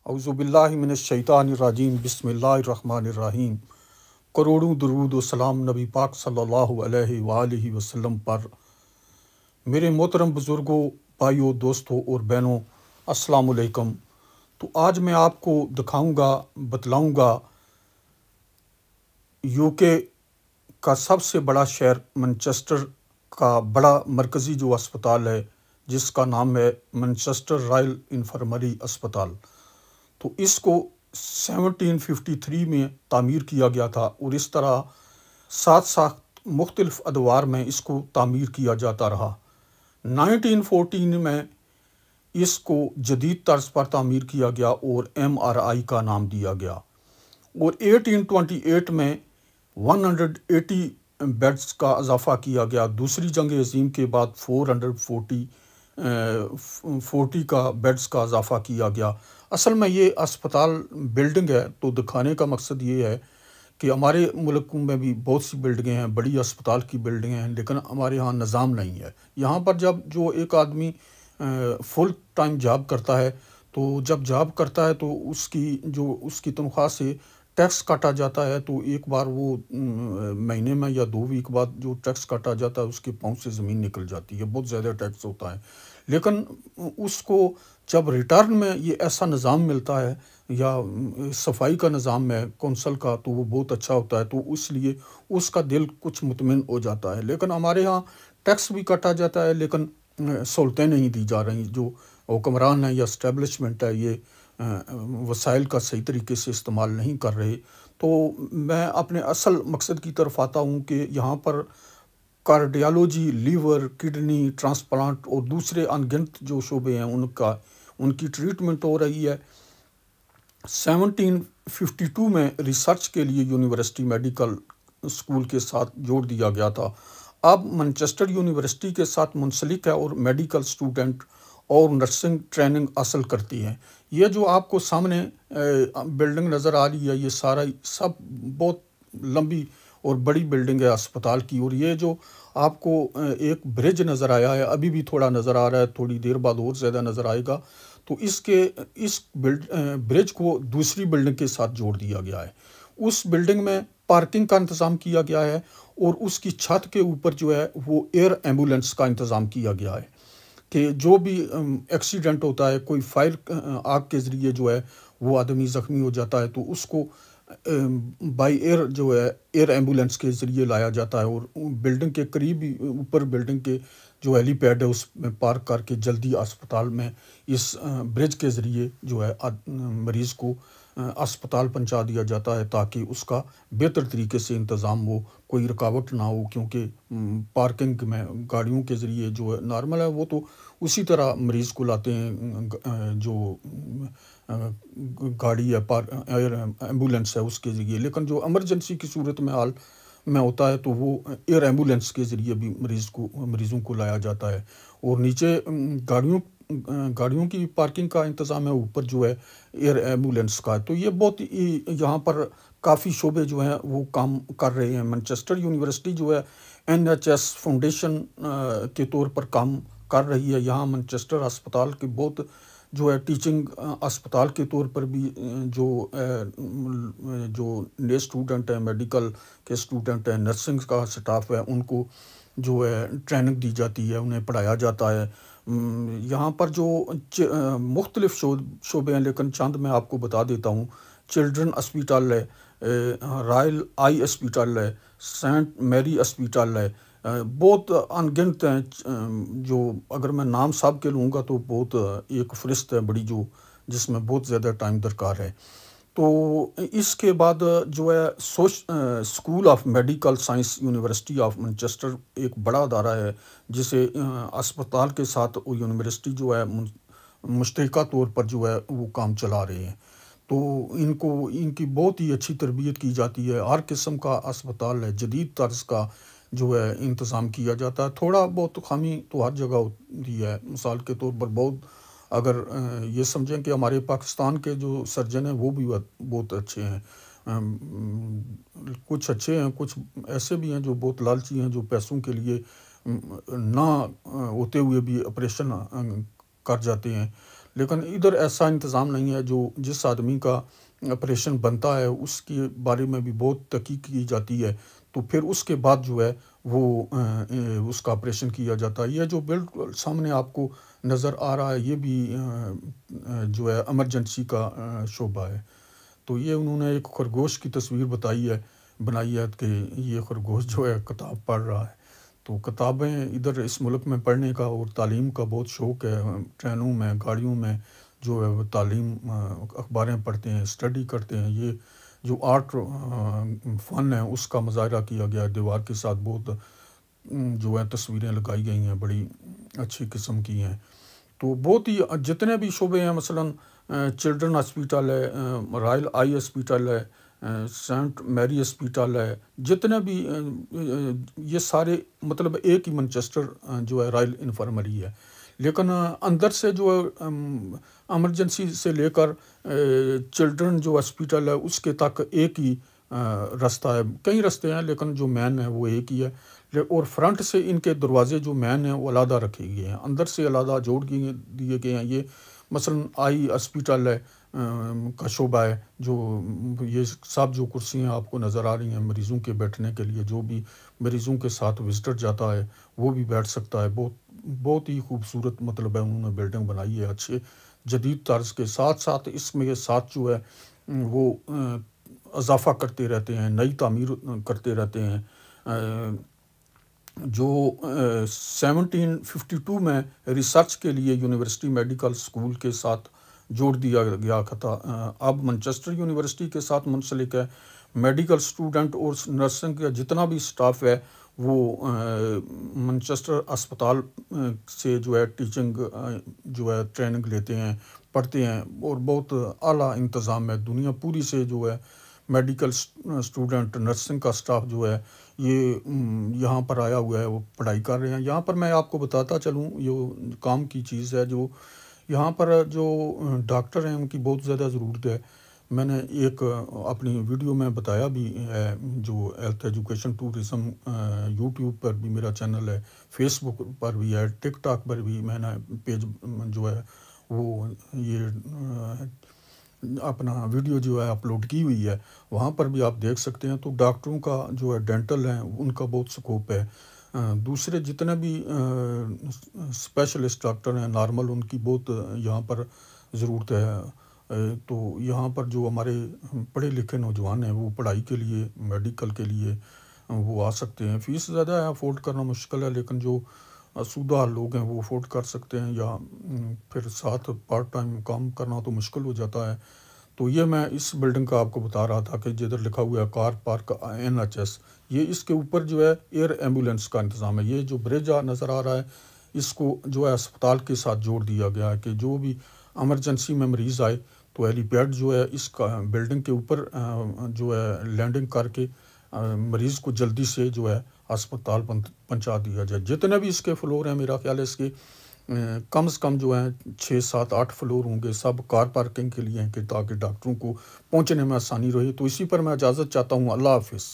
اعوذ باللہ من الشیطان الرجیم بسم اللہ الرحمن الرحیم۔ کروڑوں درود و سلام نبی پاک صلی اللہ علیہ وآلہ وسلم پر۔ میرے محترم بزرگوں، بھائیوں، دوستوں اور بہنوں، السلام علیکم۔ تو آج میں آپ کو بتلاؤں گا یو کے کا سب سے بڑا شہر مانچسٹر کا بڑا مرکزی جو اسپتال ہے، جس کا نام ہے مانچسٹر رائل انفرمری اسپتال۔ تو اس کو 1753 میں تعمیر کیا گیا تھا، اور اس طرح سات مختلف ادوار میں اس کو تعمیر کیا جاتا رہا۔ 1914 میں اس کو جدید طرز پر تعمیر کیا گیا اور MRI کا نام دیا گیا، اور 1828 میں 180 بیڈز کا اضافہ کیا گیا۔ دوسری جنگ عظیم کے بعد 440 کا بیڈز کا اضافہ کیا گیا۔ اصل میں یہ اسپتال بلڈنگ ہے، تو دکھانے کا مقصد یہ ہے کہ ہمارے ملک میں بھی بہت سی بلڈنگیں ہیں، بڑی اسپتال کی بلڈنگیں ہیں، لیکن ہمارے ہاں نظام نہیں ہے۔ یہاں پر جو ایک آدمی فل ٹائم جاب کرتا ہے، تو جب جاب کرتا ہے تو اس کی تنخواہ سے ٹیکس کاٹا جاتا ہے، تو ایک بار وہ مہینے میں یا 2 ویک بعد جو ٹیکس کاٹا جاتا ہے، اس کے پاؤں سے زمین نکل جاتی ہے، بہت زیادہ ٹیکس ہوتا ہے۔ لیکن اس کو جب ریٹرن میں یہ ایسا نظام ملتا ہے، یا صفائی کا نظام ہے کونسل کا، تو وہ بہت اچھا ہوتا ہے، تو اس لیے اس کا دل کچھ مطمئن ہو جاتا ہے۔ لیکن ہمارے ہاں ٹیکس بھی کاٹا جاتا ہے، لیکن سہولتیں نہیں دی جا رہی۔ جو حکمران ہے یا اسٹیبلشمنٹ ہے، یہ وسائل کا صحیح طریقے سے استعمال نہیں کر رہے۔ تو میں اپنے اصل مقصد کی طرف آتا ہوں کہ یہاں پر کارڈیالوجی، لیور، کڈنی ٹرانسپلانٹ اور دوسرے انگنت جو شعبے ہیں، ان کی ٹریٹمنٹ ہو رہی ہے۔ 1752 میں ریسرچ کے لیے یونیورسٹی میڈیکل اسکول کے ساتھ جوڑ دیا گیا تھا۔ اب مانچسٹر یونیورسٹی کے ساتھ منسلک ہے، اور میڈیکل اسٹوڈنٹ اور نرسنگ ٹریننگ حاصل کرتی ہیں۔ یہ جو آپ کو سامنے بلڈنگ نظر آ رہی ہے، یہ سب بہت لمبی اور بڑی بلڈنگ ہے اسپتال کی۔ اور یہ جو آپ کو ایک برج نظر آیا ہے، ابھی بھی تھوڑا نظر آ رہا ہے، تھوڑی دیر بعد اور زیادہ نظر آئے گا، تو اس برج کو دوسری بلڈنگ کے ساتھ جوڑ دیا گیا ہے۔ اس بلڈنگ میں پارکنگ کا انتظام کیا گیا ہے، اور اس کی چھت کے اوپر جو ہے وہ ایئر ایمبولینس کا انتظام کیا گیا ہے، کہ جو بھی ایکسیڈنٹ ہوتا ہے، کوئی فائر آگ کے ذریعے جو ہے وہ آدمی زخمی ہو جاتا ہے، تو اس کو بائی ایئر جو ہے ایئر ایمبولینس کے ذریعے لایا جاتا ہے، اور بلڈنگ کے قریب ہی اوپر بلڈنگ کے جو ہیلی پیڈ ہے، اس میں پارک کر کے جلدی اسپتال میں اس برج کے ذریعے جو ہے مریض کو اسپتال پہنچا دیا جاتا ہے، تاکہ اس کا بہتر طریقے سے انتظام ہو، کوئی رکاوٹ نہ ہو۔ کیونکہ پارکنگ میں گاڑیوں کے ذریعے جو ہے نارمل ہے، وہ تو اسی طرح مریض کو لاتے ہیں جو گاڑی ہے، ایئر ایمبولینس ہے، اس کے ذریعے۔ لیکن جو ایمرجنسی کی صورت میں حال میں ہوتا ہے، تو وہ ایئر ایمبولینس کے ذریعے بھی مریضوں کو لایا جاتا ہے۔ اور نیچے گاڑیوں کی پارکنگ کا انتظام ہے، اوپر جو ہے ایئر ایمبولینس کا۔ تو یہ بہت یہاں پر کافی شعبے جو ہیں وہ کام کر رہے ہیں۔ مانچسٹر یونیورسٹی جو ہے NHS فاؤنڈیشن کے طور پر کام کر رہی ہے۔ یہاں مانچسٹر اسپتال کے بہت جو ہے ٹیچنگ اسپتال کے طور پر بھی جو نئے اسٹوڈنٹ ہیں، میڈیکل کے اسٹوڈنٹ ہیں، نرسنگ کا سٹاف ہے، ان کو جو ہے ٹریننگ دی جاتی ہے، انہیں پڑھایا جاتا ہے۔ یہاں پر جو مختلف شعبے ہیں، لیکن چند میں آپ کو بتا دیتا ہوں۔ چلڈرن اسپیٹل ہے، رائل آئی اسپیٹل ہے، سینٹ میری اسپیٹل ہے، بہت انگنت ہیں، جو اگر میں نام صاحب کے لوں گا تو بہت ایک فہرست ہے بڑی، جس میں بہت زیادہ ٹائم درکار ہے۔ تو اس کے بعد جو ہے school of medical science university of Manchester ایک بڑا ادارہ ہے، جسے اسپتال کے ساتھ یونیورسٹی جو ہے مشترکہ طور پر جو ہے وہ کام چلا رہے ہیں۔ تو ان کی بہت ہی اچھی تربیت کی جاتی ہے، ہر قسم کا اسپتال ہے، جدید طرز کا جو ہے انتظام کیا جاتا ہے۔ تھوڑا بہت خامی تو ہر جگہ ہوتی ہے، مثال کے طور پر اگر یہ سمجھیں کہ ہمارے پاکستان کے جو سرجن ہیں وہ بھی بہت اچھے ہیں، کچھ اچھے ہیں، کچھ ایسے بھی ہیں جو بہت لالچی ہیں، جو پیسوں کے لیے نہ ہوتے ہوئے بھی آپریشن کر جاتے ہیں۔ لیکن ادھر ایسا انتظام نہیں ہے. جو جس آدمی کا آپریشن بنتا ہے اس کے بارے میں بھی بہت تحقیق کی جاتی ہے, تو پھر اس کے بعد جو ہے وہ اس کا آپریشن کیا جاتا ہے. یہ جو بالکل سامنے آپ کو نظر آ رہا ہے یہ بھی جو ہے ایمرجنسی کا شعبہ ہے. تو یہ انہوں نے ایک خرگوش کی تصویر بنائی ہے کہ یہ خرگوش جو ہے کتاب پڑھ رہا ہے. تو کتابیں ادھر اس ملک میں پڑھنے کا اور تعلیم کا بہت شوق ہے. ٹرینوں میں, گاڑیوں میں جو ہے وہ تعلیم, اخباریں پڑھتے ہیں, اسٹڈی کرتے ہیں. یہ جو آرٹ فن ہے اس کا مظاہرہ کیا گیا ہے. دیوار کے ساتھ بہت جو ہے تصویریں لگائی گئی ہیں, بڑی اچھی قسم کی ہیں. تو بہت ہی جتنے بھی شعبے ہیں, مثلاً چلڈرن ہاسپیٹل ہے, رائل آئی ہاسپیٹل ہے, سینٹ میری ہاسپیٹل ہے, جتنے بھی یہ سارے مطلب ایک ہی مانچسٹر جو ہے رائل انفرمری ہے. لیکن اندر سے جو ایمرجنسی سے لے کر چلڈرن جو ہاسپیٹل ہے اس کے تک ایک ہی راستہ ہے. کئی راستے ہیں لیکن جو مین ہے وہ ایک ہی ہے. اور فرنٹ سے ان کے دروازے جو مین ہیں وہ علیحدہ رکھے گئے ہیں, اندر سے علیحدہ جوڑ دیے گئے ہیں. یہ مثلاً آئی ہاسپیٹل ہے کا شعبہ ہے. جو یہ سب جو کرسیاں آپ کو نظر آ رہی ہیں مریضوں کے بیٹھنے کے لیے, جو بھی مریضوں کے ساتھ وزٹر جاتا ہے وہ بھی بیٹھ سکتا ہے. بہت ہی خوبصورت مطلب ہے انہوں نے بلڈنگ بنائی ہے اچھے جدید طرز کے ساتھ. ساتھ اس میں ساتھ جو ہے وہ اضافہ کرتے رہتے ہیں, نئی تعمیر کرتے رہتے ہیں. جو 1752 میں ریسرچ کے لیے یونیورسٹی میڈیکل اسکول کے ساتھ جوڑ دیا گیا تھا, اب مانچسٹر یونیورسٹی کے ساتھ منسلک ہے. میڈیکل اسٹوڈنٹ اور نرسنگ کا جتنا بھی اسٹاف ہے وہ مانچسٹر اسپتال سے جو ہے ٹیچنگ جو ہے ٹریننگ لیتے ہیں, پڑھتے ہیں, اور بہت اعلیٰ انتظام ہے. دنیا پوری سے جو ہے میڈیکل اسٹوڈنٹ, نرسنگ کا اسٹاف جو ہے یہ یہاں پر آیا ہوا ہے, وہ پڑھائی کر رہے ہیں. یہاں پر میں آپ کو بتاتا چلوں یہ کام کی چیز ہے, جو یہاں پر جو ڈاکٹر ہیں ان کی بہت زیادہ ضرورت ہے. میں نے ایک اپنی ویڈیو میں بتایا بھی ہے, جو ہیلتھ ایجوکیشن ٹورزم یوٹیوب پر بھی میرا چینل ہے, فیس بک پر بھی ہے, ٹک ٹاک پر بھی میں نے پیج جو ہے وہ یہ اپنا ویڈیو جو ہے اپلوڈ کی ہوئی ہے, وہاں پر بھی آپ دیکھ سکتے ہیں. تو ڈاکٹروں کا جو ہے ڈینٹل ہیں ان کا بہت سکوپ ہے. دوسرے جتنے بھی اسپیشلسٹ ڈاکٹر ہیں نارمل, ان کی بہت یہاں پر ضرورت ہے. تو یہاں پر جو ہمارے پڑھے لکھے نوجوان ہیں وہ پڑھائی کے لیے, میڈیکل کے لیے وہ آ سکتے ہیں. فیس زیادہ ہے, افورڈ کرنا مشکل ہے, لیکن جو سودہ لوگ ہیں وہ افورڈ کر سکتے ہیں, یا پھر ساتھ پارٹ ٹائم کام کرنا تو مشکل ہو جاتا ہے. تو یہ میں اس بلڈنگ کا آپ کو بتا رہا تھا کہ جدھر لکھا ہوا ہے کار پارک NHS, یہ اس کے اوپر جو ہے ایئر ایمبولینس کا انتظام ہے. یہ جو برج نظر آ رہا ہے اس کو جو ہے اسپتال کے ساتھ جوڑ دیا گیا ہے کہ جو بھی ایمرجنسی میں مریض آئے تو ہیلی پیڈ جو ہے اس کا بلڈنگ کے اوپر جو ہے لینڈنگ کر کے مریض کو جلدی سے جو ہے اسپتال پہنچا دیا جائے. جتنے بھی اس کے فلور ہیں میرا خیال ہے اس کے کم سے کم جو ہیں 6 7 8 فلور ہوں گے, سب کار پارکنگ کے لیے ہیں کہ تاکہ ڈاکٹروں کو پہنچنے میں آسانی رہے. تو اسی پر میں اجازت چاہتا ہوں. اللہ حافظ.